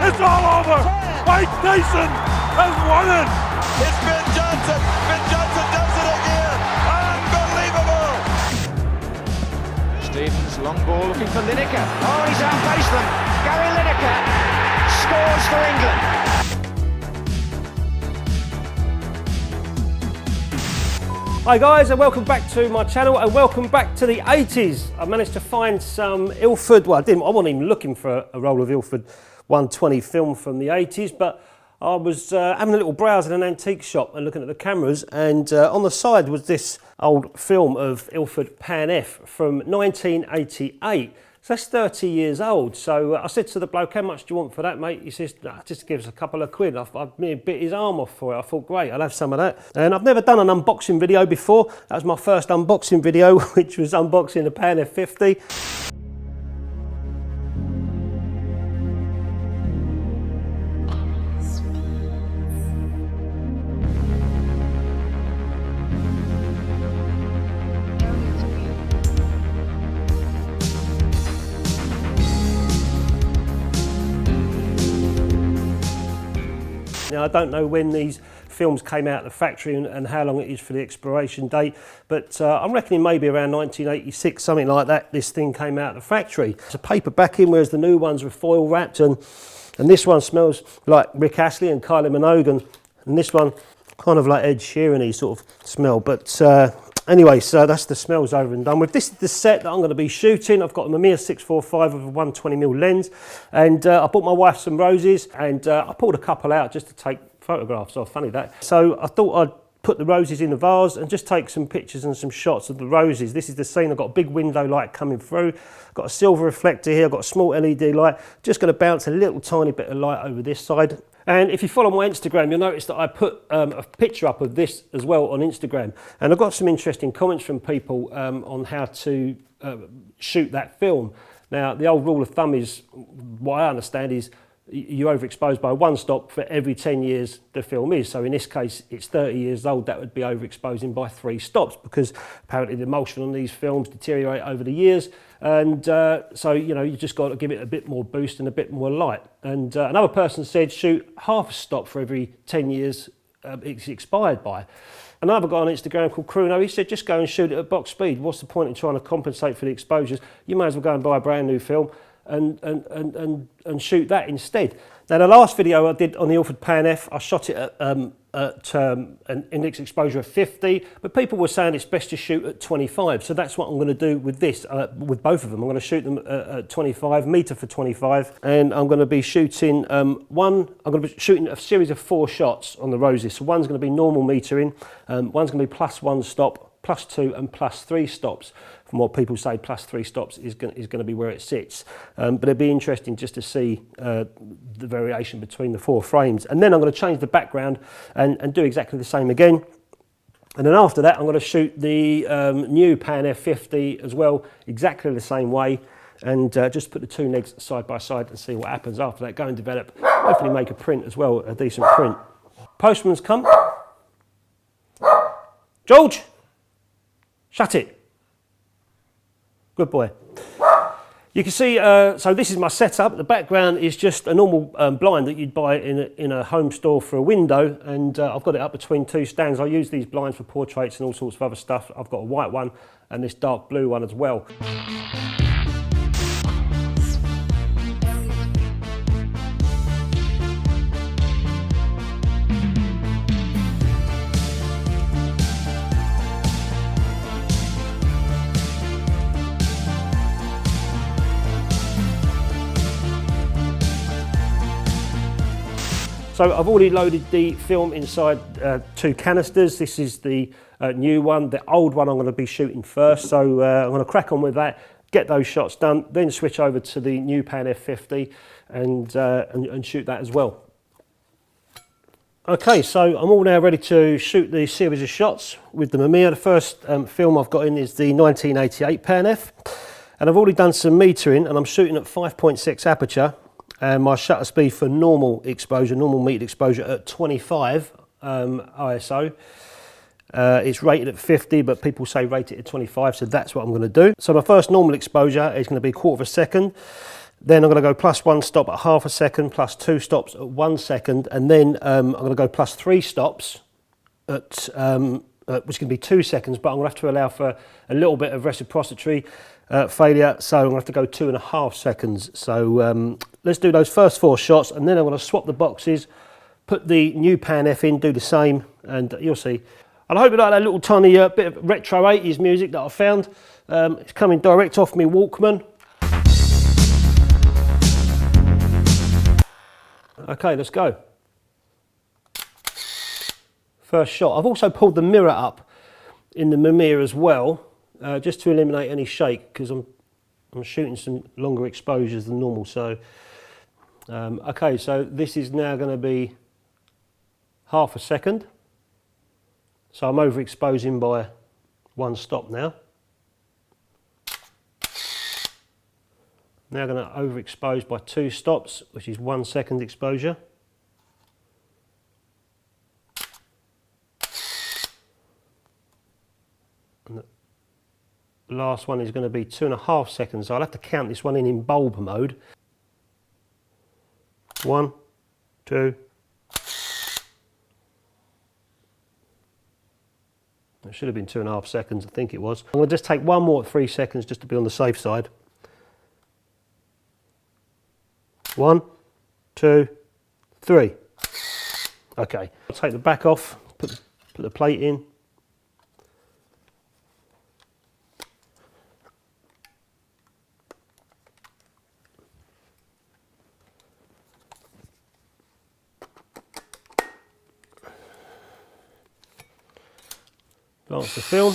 It's all over. Mike Tyson has won it. It's Ben Johnson. Ben Johnson does it again. Unbelievable. Stevens, long ball looking for Lineker. Oh, he's outpaced them. Gary Lineker scores for England. Hi guys, and welcome back to my channel, and welcome back to the 80s. I managed to find some Ilford, well I wasn't even looking for a roll of Ilford 120 film from the 80s, but I was having a little browse in an antique shop and looking at the cameras, and on the side was this old film of Ilford Pan F from 1988. So that's 30 years old. So I said to the bloke, how much do you want for that, mate? He says, nah, just give us a couple of quid. I bit his arm off for it. I thought, great, I'll have some of that. And I've never done an unboxing video before. That was my first unboxing video, which was unboxing the Pan F50. Now, I don't know when these films came out of the factory and how long it is for the expiration date, but I'm reckoning maybe around 1986, something like that, this thing came out of the factory. It's a paper backing, whereas the new ones were foil wrapped, and this one smells like Rick Astley and Kylie Minogue, and this one kind of like Ed Sheeran-y sort of smell. But anyway, so that's the smells over and done with. This is the set that I'm going to be shooting. I've got a Mamiya 645 with a 120mm lens, and I bought my wife some roses, and I pulled a couple out just to take photographs of. Funny that. So I thought I'd put the roses in the vase and just take some pictures and some shots of the roses. This is the scene. I've got a big window light coming through. I've got a silver reflector here. I've got a small LED light. Just going to bounce a little tiny bit of light over this side. And if you follow my Instagram, you'll notice that I put a picture up of this as well on Instagram. And I've got some interesting comments from people on how to shoot that film. Now, the old rule of thumb is, what I understand is, you're overexposed by one stop for every 10 years the film is. So in this case, it's 30 years old. That would be overexposing by 3 stops, because apparently the emulsion on these films deteriorate over the years. And so, you know, you just got to give it a bit more boost and a bit more light. And another person said shoot half a stop for every 10 years it's expired by. Another guy on Instagram called Cruno, he said just go and shoot it at box speed. What's the point in trying to compensate for the exposures? You may as well go and buy a brand new film and shoot that instead. Now, the last video I did on the Ilford Pan F, I shot it at an index exposure of 50, but people were saying it's best to shoot at 25. So that's what I'm going to do with this, with both of them. I'm going to shoot them at 25, meter for 25, and I'm going to be shooting I'm going to be shooting a series of 4 shots on the roses. So one's going to be normal metering, one's going to be +1 stop, +2 and +3 stops. From what people say, +3 stops is going to be where it sits. But it'd be interesting just to see the variation between the 4 frames. And then I'm going to change the background and do exactly the same again. And then after that, I'm going to shoot the new Pan F50 as well, exactly the same way. And just put the 2 legs side by side and see what happens after that. Go and develop, hopefully make a print as well, a decent print. Postman's come. George! Shut it. Good boy. You can see, so this is my setup. The background is just a normal blind that you'd buy in a home store for a window, and I've got it up between 2 stands. I use these blinds for portraits and all sorts of other stuff. I've got a white one and this dark blue one as well. So I've already loaded the film inside 2 canisters. This is the new one. The old one I'm going to be shooting first. So I'm going to crack on with that, get those shots done, then switch over to the new Pan F50 and shoot that as well. Okay, so I'm all now ready to shoot the series of shots with the Mamiya. The first film I've got in is the 1988 Pan F. And I've already done some metering, and I'm shooting at 5.6 aperture. And my shutter speed for normal exposure, normal metered exposure at 25 ISO. It's rated at 50, but people say rate it at 25, so that's what I'm going to do. So my first normal exposure is going to be 1/4 of a second. Then I'm going to go +1 stop at ½ a second, +2 stops at 1 second, and then I'm going to go +3 stops at which can be 2 seconds, but I'm going to have to allow for a little bit of reciprocity failure, so I'm going to have to go 2.5 seconds. So let's do those first 4 shots, and then I'm going to swap the boxes, put the new Pan F in, do the same, and you'll see. And I hope you like that little tiny bit of retro 80s music that I found. It's coming direct off my Walkman. Okay, let's go. First shot. I've also pulled the mirror up in the mirror as well, just to eliminate any shake, because I'm shooting some longer exposures than normal. So, okay, so this is now going to be ½ a second. So I'm overexposing by 1 stop now. Now going to overexpose by 2 stops, which is 1 second exposure. And the last one is going to be 2.5 seconds. So I'll have to count this one in bulb mode. 1, 2. It should have been 2.5 seconds, I think it was. I'm going to just take one more at 3 seconds just to be on the safe side. 1, 2, 3. Okay, I'll take the back off, put the plate in. Glance the film.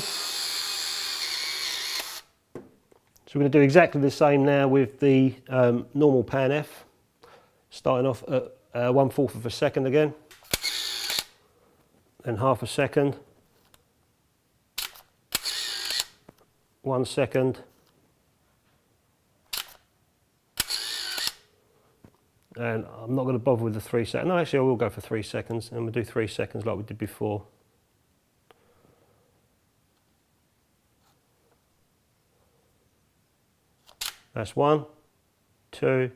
So we're going to do exactly the same now with the normal Pan F, starting off at 1/4 of a second again, then ½ a second, 1 second, and I'm not going to bother with the 3 seconds. No, actually I will go for 3 seconds, and we'll do 3 seconds like we did before. That's 1, 2,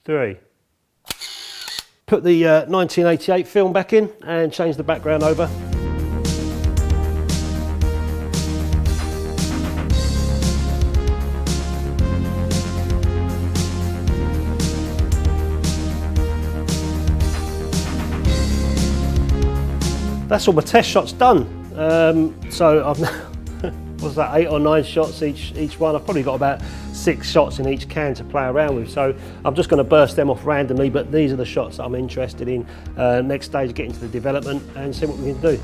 3. Put the 1988 film back in and change the background over. That's all my test shots done. So I've now, what's that, 8 or 9 shots each one. I've probably got about 6 shots in each can to play around with, so I'm just going to burst them off randomly, but these are the shots that I'm interested in. Next stage, get into the development and see what we can do.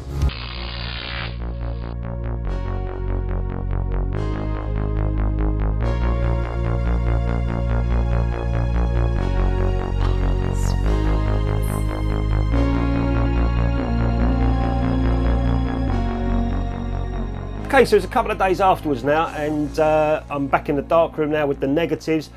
Okay, so it's a couple of days afterwards now, and I'm back in the darkroom now with the negatives.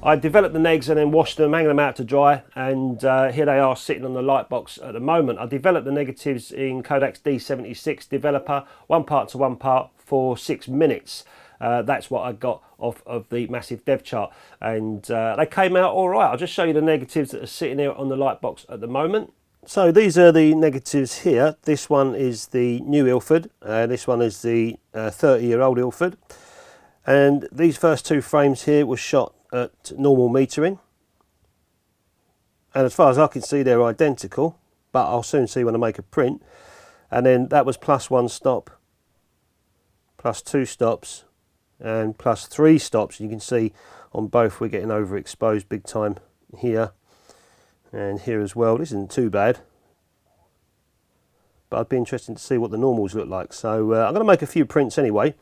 I developed the negs and then washed them, hanging them out to dry, and here they are sitting on the light box at the moment. I developed the negatives in Kodak's D76 developer, 1 part to 1 part for 6 minutes. That's what I got off of the massive dev chart, and they came out all right. I'll just show you the negatives that are sitting here on the light box at the moment. So these are the negatives here. This one is the new Ilford, this one is the 30-year-old Ilford, and these first 2 frames here were shot at normal metering, and as far as I can see they're identical, but I'll soon see when I make a print. And then that was +1 stop, +2 stops, and +3 stops. You can see on both we're getting overexposed big time here and here as well. This isn't too bad, but I'd be interested to see what the normals look like. So I'm going to make a few prints anyway.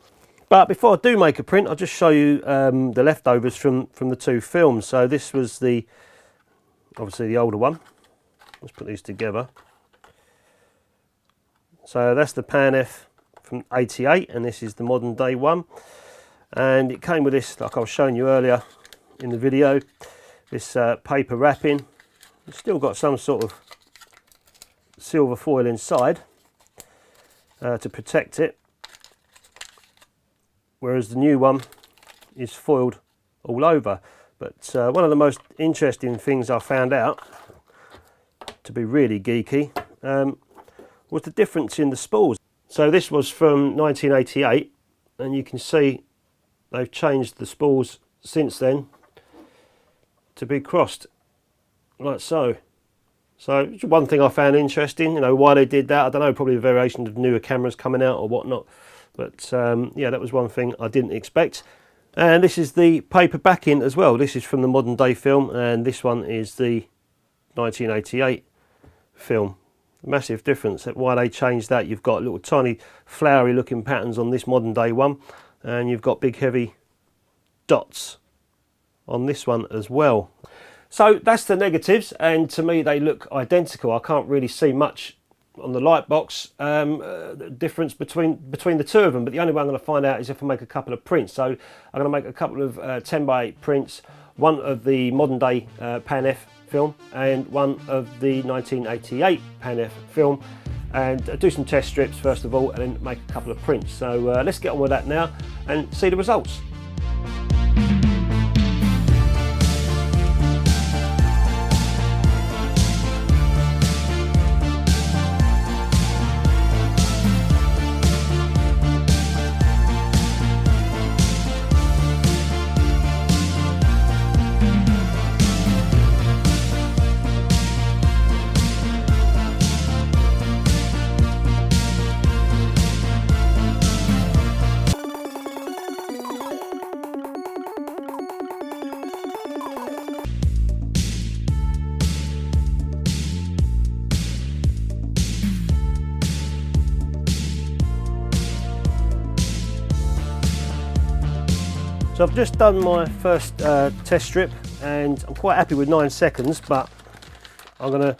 But before I do make a print, I'll just show you the leftovers from the 2 films. So this was obviously the older one. Let's put these together. So that's the Pan F from '88, and this is the modern day one. And it came with this, like I was showing you earlier in the video, this paper wrapping. It's still got some sort of silver foil inside to protect it, whereas the new one is foiled all over. But one of the most interesting things I found out, to be really geeky, was the difference in the spools. So this was from 1988, and you can see they've changed the spools since then to be crossed like so. So one thing I found interesting, why they did that, I don't know, probably a variation of newer cameras coming out or whatnot. But yeah, that was one thing I didn't expect. And this is the paper backing as well. This is from the modern day film, and this one is the 1988 film. Massive difference. Why they changed that, you've got little tiny flowery looking patterns on this modern day one, and you've got big heavy dots on this one as well. So that's the negatives, and to me they look identical. I can't really see much on the light box difference between the two of them, but the only way I'm going to find out is if I make a couple of prints. So I'm going to make a couple of 10x8 prints, one of the modern day Pan F film and one of the 1988 Pan F film, and do some test strips first of all and then make a couple of prints. So let's get on with that now and see the results. So I've just done my first test strip, and I'm quite happy with 9 seconds, but I'm going to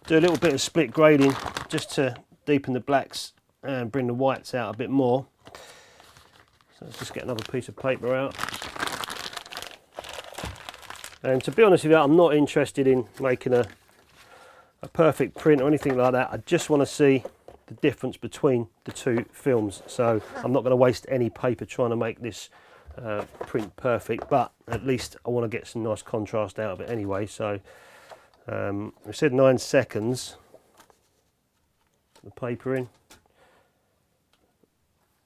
do a little bit of split grading just to deepen the blacks and bring the whites out a bit more. So let's just get another piece of paper out. And to be honest with you, I'm not interested in making a perfect print or anything like that. I just want to see the difference between the two films. So I'm not going to waste any paper trying to make this print perfect, but at least I want to get some nice contrast out of it anyway. So we said 9 seconds, the paper in,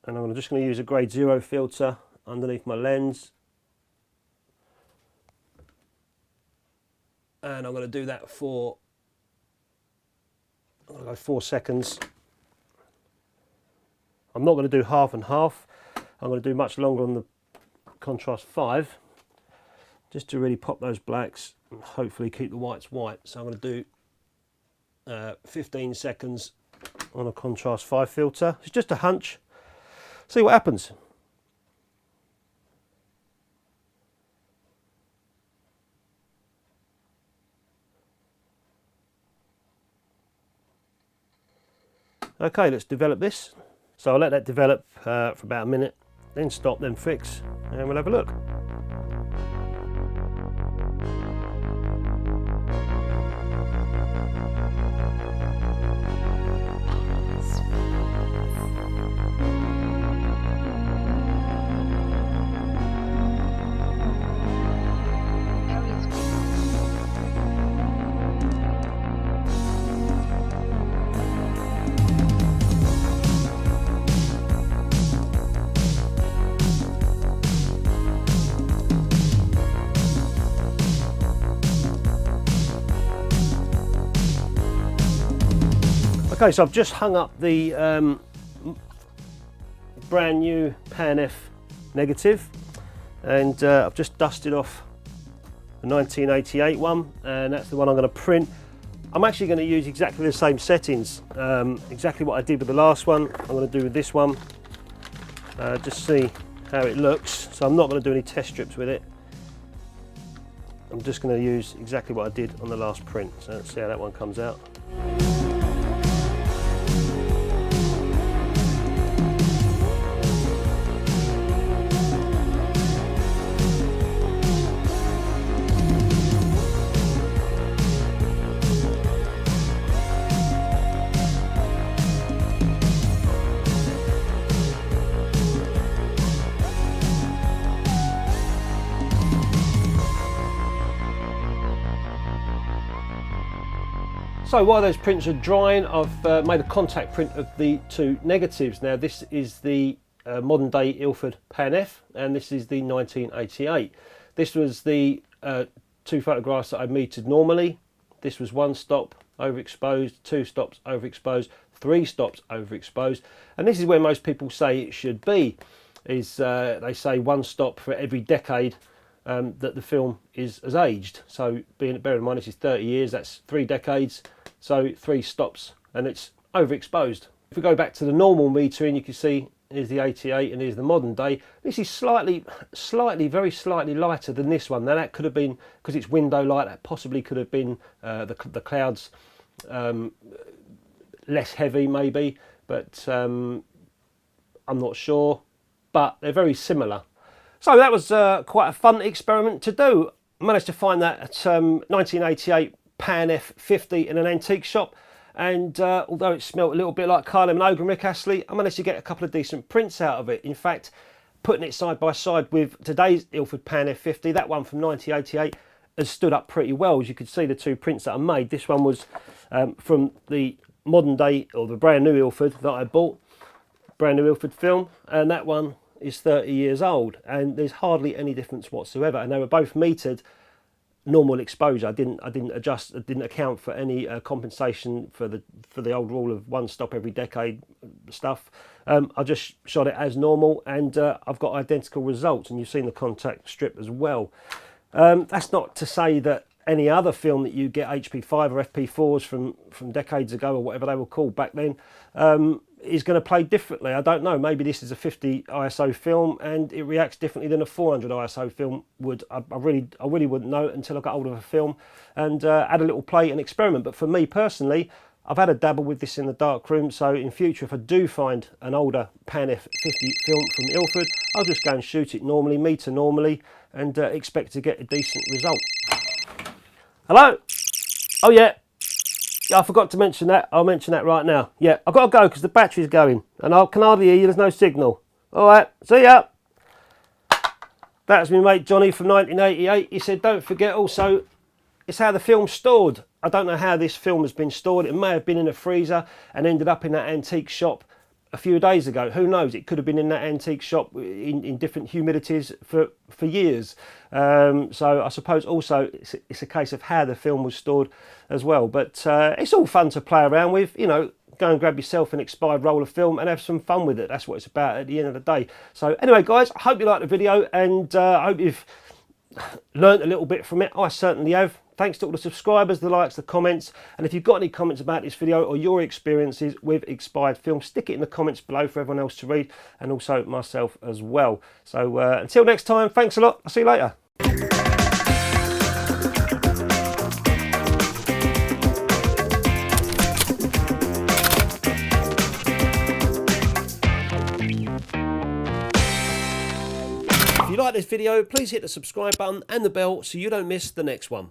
and I'm just going to use a grade 0 filter underneath my lens, and I'm going to do that for 4 seconds. I'm not going to do half and half. I'm going to do much longer on the contrast 5, just to really pop those blacks and hopefully keep the whites white. So I'm going to do 15 seconds on a contrast 5 filter. It's just a hunch. See what happens. Okay, let's develop this. So I'll let that develop for about a minute, then stop, then fix, and we'll have a look. Okay, so I've just hung up the brand new Pan F negative, and I've just dusted off the 1988 one, and that's the one I'm going to print. I'm actually going to use exactly the same settings, exactly what I did with the last one. I'm going to do with this one, just see how it looks. So I'm not going to do any test strips with it. I'm just going to use exactly what I did on the last print. So let's see how that one comes out. So while those prints are drying, I've made a contact print of the two negatives. Now this is the modern day Ilford Pan F, and this is the 1988. This was the two photographs that I metered normally. This was 1 stop overexposed, 2 stops overexposed, 3 stops overexposed, and this is where most people say it should be. Is they say 1 stop for every decade that the film has aged. So bear in mind this is 30 years, that's 3 decades, so 3 stops and it's overexposed. If we go back to the normal metering, you can see here's the 88 and here's the modern day. This is slightly, very slightly lighter than this one. Now that could have been, because it's window light, that possibly could have been the clouds less heavy maybe, but I'm not sure, but they're very similar. So that was quite a fun experiment to do. I managed to find that 1988 Pan F50 in an antique shop, and although it smelt a little bit like Kylie Minogue and Rick Astley, I managed to get a couple of decent prints out of it. In fact, putting it side by side with today's Ilford Pan F50, that one from 1988 has stood up pretty well. As you could see, the two prints that I made, this one was from the modern day, or the brand new Ilford that I bought, brand new Ilford film, and that one is 30 years old, and there's hardly any difference whatsoever, and they were both metered normal exposure. I didn't adjust, I didn't account for any compensation for the old rule of 1 stop every decade stuff. I just shot it as normal, and I've got identical results, and you've seen the contact strip as well. That's not to say that any other film that you get HP5 or FP4s from decades ago, or whatever they were called back then, is going to play differently. I don't know, maybe this is a 50 ISO film and it reacts differently than a 400 ISO film would. I really wouldn't know until I got hold of a film and add a little play and experiment. But for me personally, I've had a dabble with this in the darkroom, so in future if I do find an older Pan F50 film from Ilford, I'll just go and shoot it normally, meter normally, and expect to get a decent result. Hello? Oh yeah, I forgot to mention that. I'll mention that right now. Yeah, I've got to go because the battery's going and I can hardly hear you, there's no signal. All right, see ya. That's my mate Johnny from 1988. He said, don't forget also, it's how the film's stored. I don't know how this film has been stored. It may have been in a freezer and ended up in that antique shop a few days ago. Who knows? It could have been in that antique shop in different humidities for years. So I suppose also it's a case of how the film was stored as well. But it's all fun to play around with. You know, go and grab yourself an expired roll of film and have some fun with it. That's what it's about at the end of the day. So anyway, guys, I hope you liked the video, and I hope you've learned a little bit from it. I certainly have. Thanks to all the subscribers, the likes, the comments, and if you've got any comments about this video or your experiences with expired film, stick it in the comments below for everyone else to read, and also myself as well. So until next time, thanks a lot. I'll see you later. If you like this video, please hit the subscribe button and the bell so you don't miss the next one.